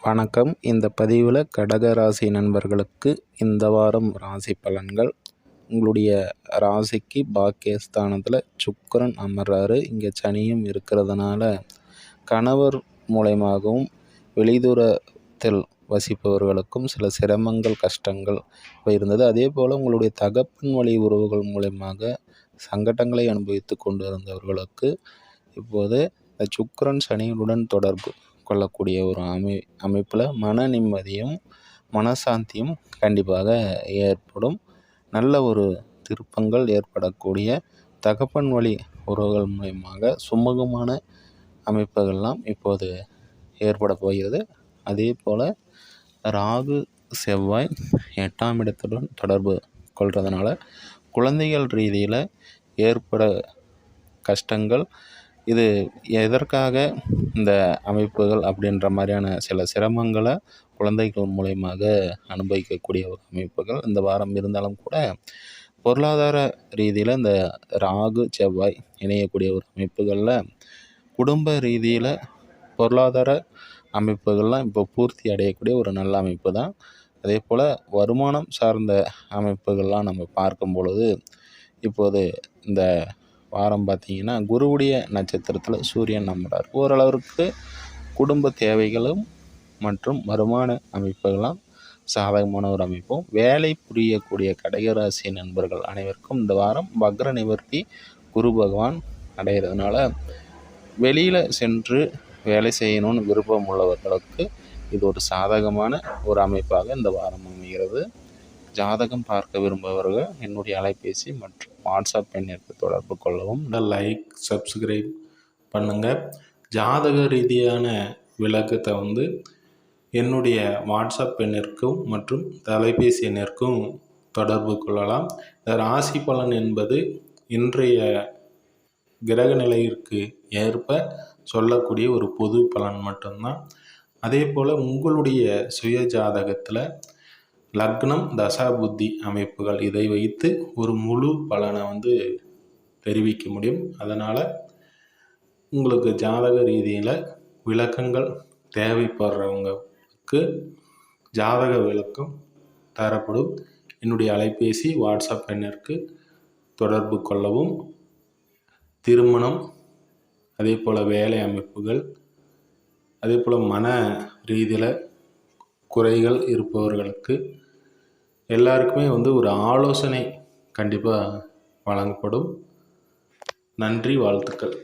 வணக்கம். இந்த பதிவில் கடக ராசி நண்பர்களுக்கு இந்த வாரம் ராசி பலன்கள். உங்களுடைய ராசிக்கு பாக்கியஸ்தானத்தில் சுக்கிரன் அமர்றாரு. இங்கே சனியும் இருக்கிறதுனால கணவர் மூலமாகவும் வெளிதூரத்தில் வசிப்பவர்களுக்கும் சில சிரமங்கள் கஷ்டங்கள் இருந்தது. அதே போல் உங்களுடைய தகப்பன் வழி உறவுகள் மூலமாக சங்கடங்களை அனுபவித்து கொண்டு இருந்தவர்களுக்கு இப்போது சுக்கிரன் சனியுடன் தொடர்பு கொள்ளக்கூடிய ஒரு அமைப்பில் மன நிம்மதியும் மனசாந்தியும் கண்டிப்பாக ஏற்படும். நல்ல ஒரு திருப்பங்கள் ஏற்படக்கூடிய தகப்பன் வழி உறவுகள் மூலமாக சுமூகமான அமைப்புகள்லாம் இப்போது ஏற்பட போகிறது. அதே போல் ராகு செவ்வாய் 8ஆம் இடத்துடன் தொடர்பு கொள்றதுனால குழந்தைகள் ரீதியில் ஏற்பட கஷ்டங்கள், இது எதற்காக இந்த அமைப்புகள் அப்படின்ற மாதிரியான சில சிரமங்களை குழந்தைகள் மூலயமாக அனுபவிக்கக்கூடிய ஒரு அமைப்புகள் இந்த வாரம் இருந்தாலும் கூட, பொருளாதார ரீதியில் இந்த ராகு செவ்வாய் இணையக்கூடிய ஒரு அமைப்புகளில் குடும்ப ரீதியில் பொருளாதார அமைப்புகள்லாம் இப்போ பூர்த்தி அடையக்கூடிய ஒரு நல்ல அமைப்பு தான். அதே போல் வருமானம் சார்ந்த அமைப்புகள்லாம் நம்ம பார்க்கும் பொழுது இப்போது இந்த வாரம் பார்த்திங்கன்னா குருவுடைய நட்சத்திரத்தில் சூரியன் அமர்றார். ஓரளவிற்கு குடும்ப தேவைகளும் மற்றும் வருமான அமைப்புகளாம் சாதகமான ஒரு அமைப்பும். வேலை புரியக்கூடிய கடகராசி நண்பர்கள் அனைவருக்கும் இந்த வாரம் வக்ர நிவர்த்தி குரு பகவான் அடைகிறதுனால வெளியில் சென்று வேலை செய்யணும்னு விருப்பம் உள்ளவர்களுக்கு இது ஒரு சாதகமான ஒரு அமைப்பாக இந்த வாரம் அமைகிறது. ஜாதகம் பார்க்க விரும்புபவர்கள் என்னுடைய அலைபேசி மற்றும் வாட்ஸ்அப் எண்ணிற்கு தொடர்பு கொள்ளவும். லைக், சப்ஸ்கிரைப் பண்ணுங்கள். ஜாதக ரீதியான விளக்கத்தை என்னுடைய வாட்ஸ்அப் எண்ணிற்கும் மற்றும் தொலைபேசி எண்ணிற்கும் தொடர்பு கொள்ளலாம். இந்த ராசி பலன் என்பது இன்றைய கிரக நிலையிற்கு ஏற்ப சொல்லக்கூடிய ஒரு பொது பலன் மட்டும்தான். அதே போல் உங்களுடைய சுய ஜாதகத்தில் லக்னம், தசா, புத்தி அமைப்புகள் இதை வைத்து ஒரு முழு பலனை தெரிவிக்க முடியும். அதனால் உங்களுக்கு ஜாதக ரீதியில் விளக்கங்கள் தேவைப்படுறவங்களுக்கு ஜாதக விளக்கம் தரப்படும். என்னுடைய அலைபேசி, வாட்ஸ்அப் எண்ணிற்கு தொடர்பு கொள்ளவும். திருமணம், அதே போல் வேலை அமைப்புகள், அதே போல் மன ரீதியில் குறைகள் இருப்பவர்களுக்கு எல்லாருக்குமே ஒரு ஆலோசனை கண்டிப்பாக வழங்கப்படும். நன்றி, வாழ்த்துக்கள்.